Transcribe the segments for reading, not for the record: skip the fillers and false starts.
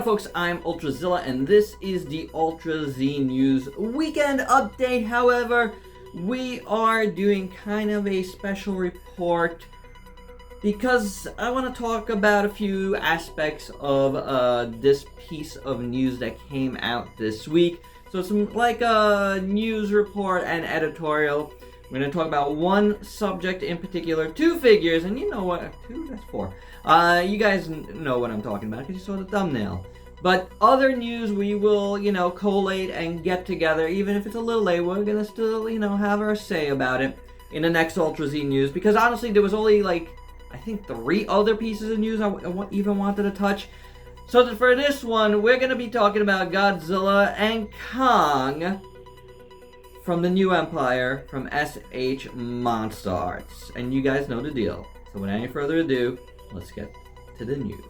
folks, I'm Ultrazilla, and this is the Ultra Z News Weekend Update. However, we are doing kind of a special report because I want to talk about a few aspects of this piece of news that came out this week. So it's like a news report and editorial. We're going to talk about one subject in particular, two figures, and you know what, two, that's four. You guys know what I'm talking about because you saw the thumbnail. But other news we will, collate and get together, even if it's a little late, we're going to still, have our say about it in the next Ultra Z News. Because honestly, there was only I think 3 other pieces of news I even wanted to touch. So for this one, we're going to be talking about Godzilla and Kong from the new Empire from SH MONSTERARTS. And you guys know the deal. So without any further ado, let's get to the news.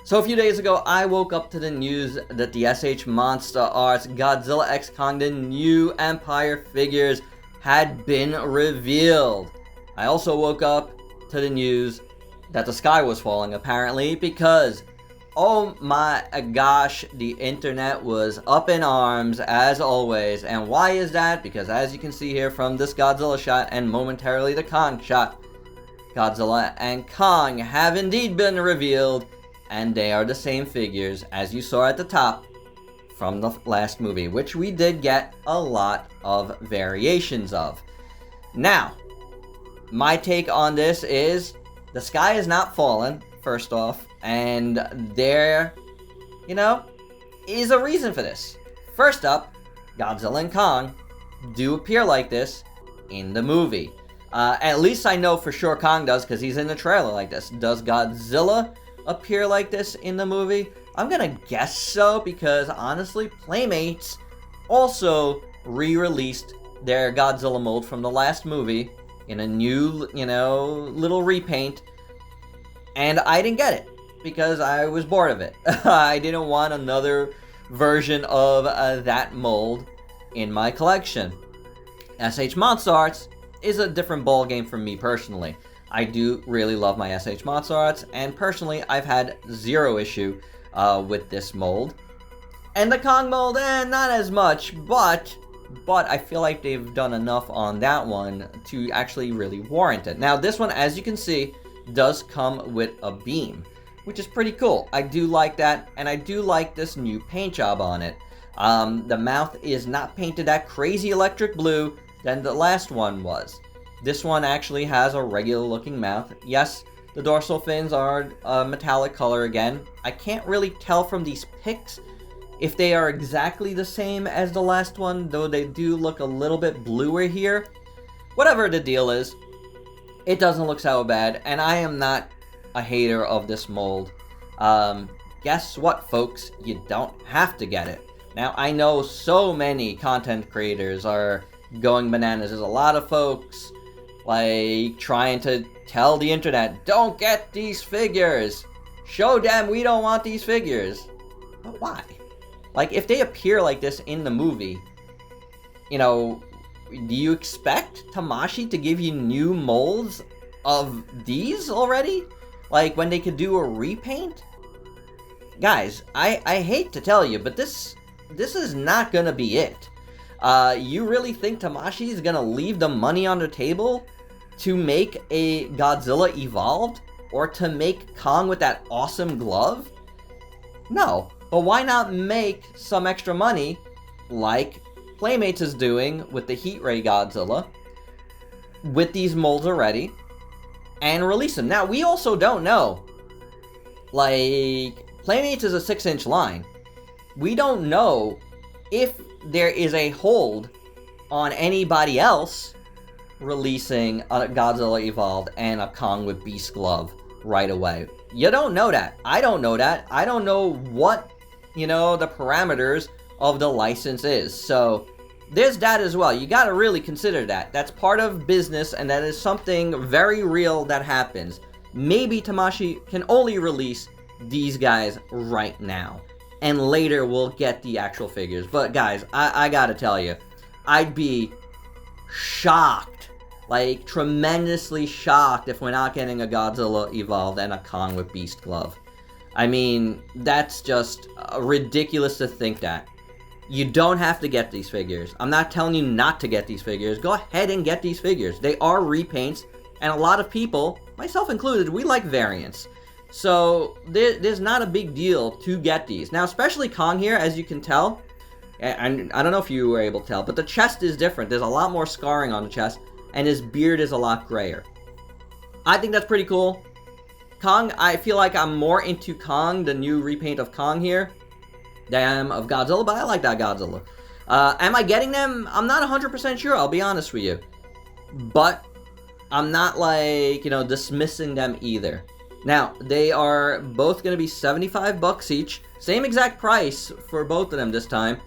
So a few days ago, I woke up to the news that the SH MONSTERARTS Godzilla x Kong, the new Empire figures, had been revealed. I also woke up to the news that the sky was falling, apparently, because oh my gosh, the internet was up in arms as always. And why is that? Because as you can see here from this Godzilla shot and momentarily the Kong shot, Godzilla and Kong have indeed been revealed, and they are the same figures as you saw at the top from the last movie, which we did get a lot of variations of. Now, my take on this is the sky is not falling, first off, and there, is a reason for this. First up, Godzilla and Kong do appear like this in the movie. At least I know for sure Kong does, because he's in the trailer like this. Does Godzilla appear like this in the movie? I'm gonna guess so, because honestly, Playmates also re-released their Godzilla mold from the last movie in a new, little repaint, and I didn't get it because I was bored of it. I didn't want another version of that mold in my collection. SH MONSTERARTS is a different ball game for me personally. I do really love my SH MONSTERARTS, and personally, I've had zero issue with this mold. And the Kong mold, not as much, but I feel like they've done enough on that one to actually really warrant it. Now, this one, as you can see, does come with a beam, which is pretty cool. I do like that, and I do like this new paint job on it. The mouth is not painted that crazy electric blue than the last one was. This one actually has a regular looking mouth. Yes, the dorsal fins are a metallic color again. I can't really tell from these pics if they are exactly the same as the last one, though they do look a little bit bluer here. Whatever the deal is, it doesn't look so bad, and I am not a hater of this mold. Guess what, folks? You don't have to get it. Now, I know so many content creators are going bananas. There's a lot of folks trying to tell the internet, don't get these figures. Show them we don't want these figures. But why? If they appear like this in the movie, do you expect Tamashii to give you new molds of these already? When they could do a repaint? Guys, I hate to tell you, but this is not gonna be it. You really think Tamashii is gonna leave the money on the table to make a Godzilla Evolved? Or to make Kong with that awesome glove? No. But why not make some extra money like Playmates is doing with the Heat Ray Godzilla with these molds already and release them? Now, we also don't know. Playmates is a 6-inch line. We don't know if there is a hold on anybody else releasing a Godzilla Evolved and a Kong with Beast Glove right away. You don't know that. I don't know that. I don't know what, the parameters of the license is. So, there's that as well. You gotta really consider that. That's part of business, and that is something very real that happens. Maybe Tamashii can only release these guys right now, and later we'll get the actual figures. But guys, I gotta tell you, I'd be shocked, tremendously shocked if we're not getting a Godzilla Evolved and a Kong with Beast Glove. I mean, that's just ridiculous to think that. You don't have to get these figures. I'm not telling you not to get these figures. Go ahead and get these figures. They are repaints, and a lot of people, myself included, we like variants. So there's not a big deal to get these. Now, especially Kong here, as you can tell, and I don't know if you were able to tell, but the chest is different. There's a lot more scarring on the chest, and his beard is a lot grayer. I think that's pretty cool. Kong, I feel like I'm more into Kong, the new repaint of Kong here, than I am of Godzilla, but I like that Godzilla. Am I getting them? I'm not 100% sure, I'll be honest with you. But I'm not, like, you know, dismissing them either. Now, they are both going to be $75 each. Same exact price for both of them this time.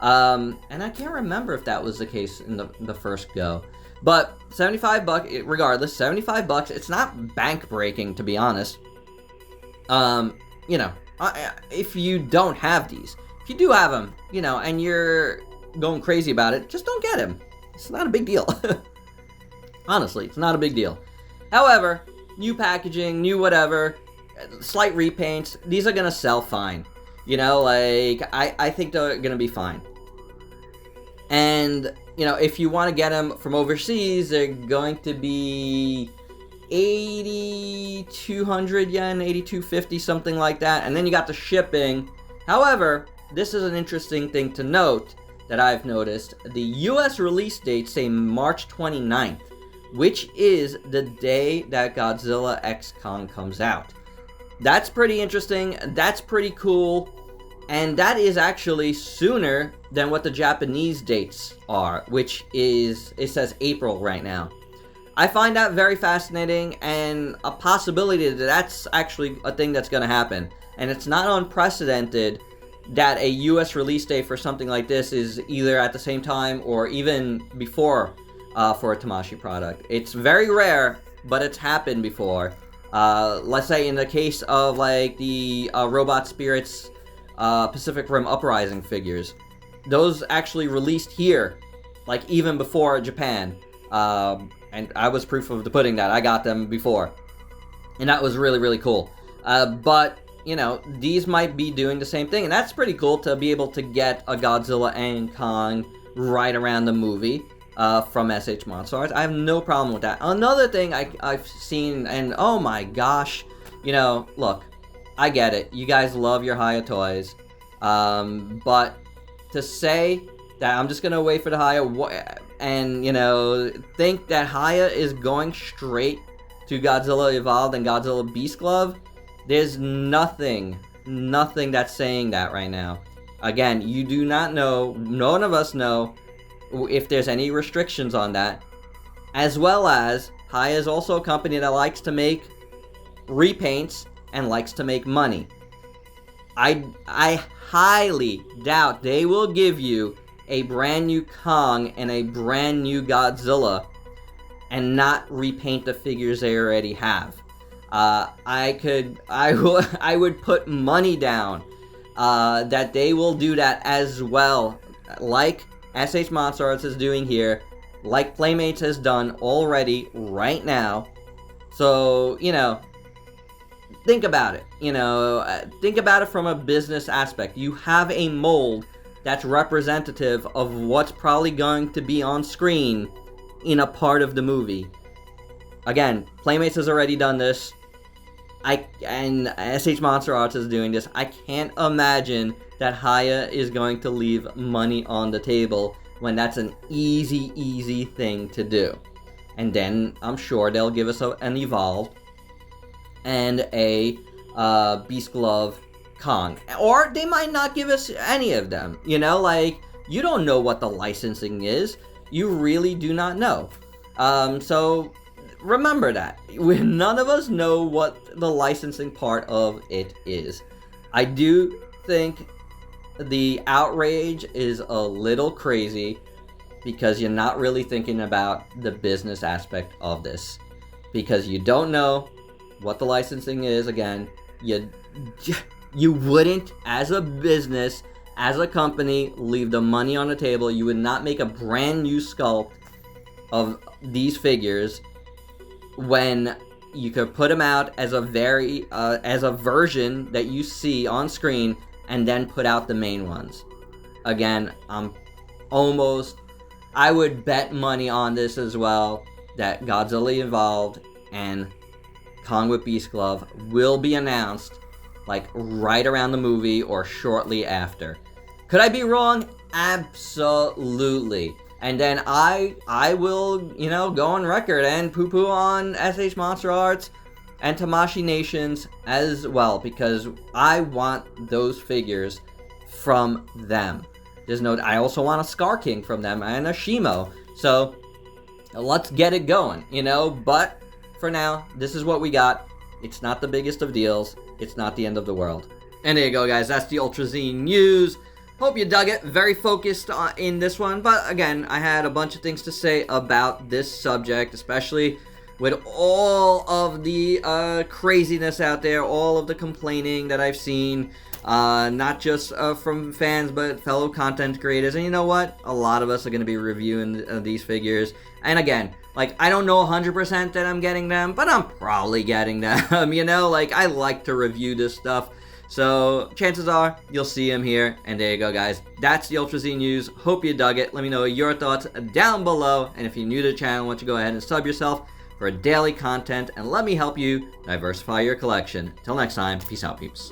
And I can't remember if that was the case in the first go. But $75, regardless, $75. It's not bank breaking, to be honest. You know, if you don't have these, if you do have them, you know, and you're going crazy about it, just don't get them. It's not a big deal. Honestly, it's not a big deal. However, new packaging, new whatever, slight repaints, these are gonna sell fine. You know, like, I think they're gonna be fine. And, you know, if you want to get them from overseas, they're going to be 8,200 yen, 8,250, something like that. And then you got the shipping. However, this is an interesting thing to note that I've noticed. The US release dates say March 29th, which is the day that Godzilla X Kong comes out. That's pretty interesting. That's pretty cool. And that is actually sooner than what the Japanese dates are, which is, it says April right now. I find that very fascinating, and a possibility that that's actually a thing that's going to happen. And it's not unprecedented that a US release date for something like this is either at the same time or even before for a Tamashii product. It's very rare, but it's happened before. Let's say in the case of, like, the Robot Spirits Pacific Rim Uprising figures. Those actually released here, like, even before Japan. And I was proof of the pudding that I got them before. And that was really, really cool. But, you know, these might be doing the same thing. And that's pretty cool to be able to get a Godzilla and Kong right around the movie from SH Monsters. I have no problem with that. Another thing I've seen, and oh my gosh, you know, look, I get it. You guys love your Haya toys. But to say that I'm just going to wait for the Haya and, you know, think that Haya is going straight to Godzilla Evolved and Godzilla Beast Glove, there's nothing that's saying that right now. Again, you do not know, none of us know if there's any restrictions on that. As well as, Haya is also a company that likes to make repaints and likes to make money. I highly doubt they will give you a brand new Kong and a brand new Godzilla and not repaint the figures they already have. I would put money down that they will do that as well, like SH Monsters is doing here, like Playmates has done already right now. So, you know, think about it. You know, think about it from a business aspect. You have a mold that's representative of what's probably going to be on screen in a part of the movie. Again, Playmates has already done this. And SH Monster Arts is doing this. I can't imagine that Haya is going to leave money on the table when that's an easy thing to do. And then I'm sure they'll give us an Evolved and a Beast Glove Kong. Or they might not give us any of them. You know, like, you don't know what the licensing is. You really do not know. So remember that. None of us know what the licensing part of it is. I do think the outrage is a little crazy because you're not really thinking about the business aspect of this. Because you don't know what the licensing is. Again, you wouldn't, as a business, as a company, leave the money on the table. You would not make a brand new sculpt of these figures when you could put them out as a version that you see on screen, and then put out the main ones. Again, I would bet money on this as well, that Godzilla Evolved and Kong with Beast Glove will be announced like right around the movie or shortly after. Could I be wrong? Absolutely. And then I will, go on record and poo-poo on SH Monster Arts and Tamashii Nations as well, because I want those figures from them. I also want a Scar King from them and a Shimo. So let's get it going, but for now, this is what we got. It's not the biggest of deals. It's not the end of the world. And there you go, guys. That's the Ultra Z news. Hope you dug it. Very focused in this one. But again, I had a bunch of things to say about this subject, especially with all of the craziness out there, all of the complaining that I've seen, not just from fans, but fellow content creators. And you know what? A lot of us are going to be reviewing these figures. And again, I don't know 100% that I'm getting them, but I'm probably getting them, I like to review this stuff. So, chances are, you'll see them here. And there you go, guys. That's the Ultra Z news. Hope you dug it. Let me know your thoughts down below. And if you're new to the channel, why don't you go ahead and sub yourself for daily content. And let me help you diversify your collection. Till next time, peace out, peeps.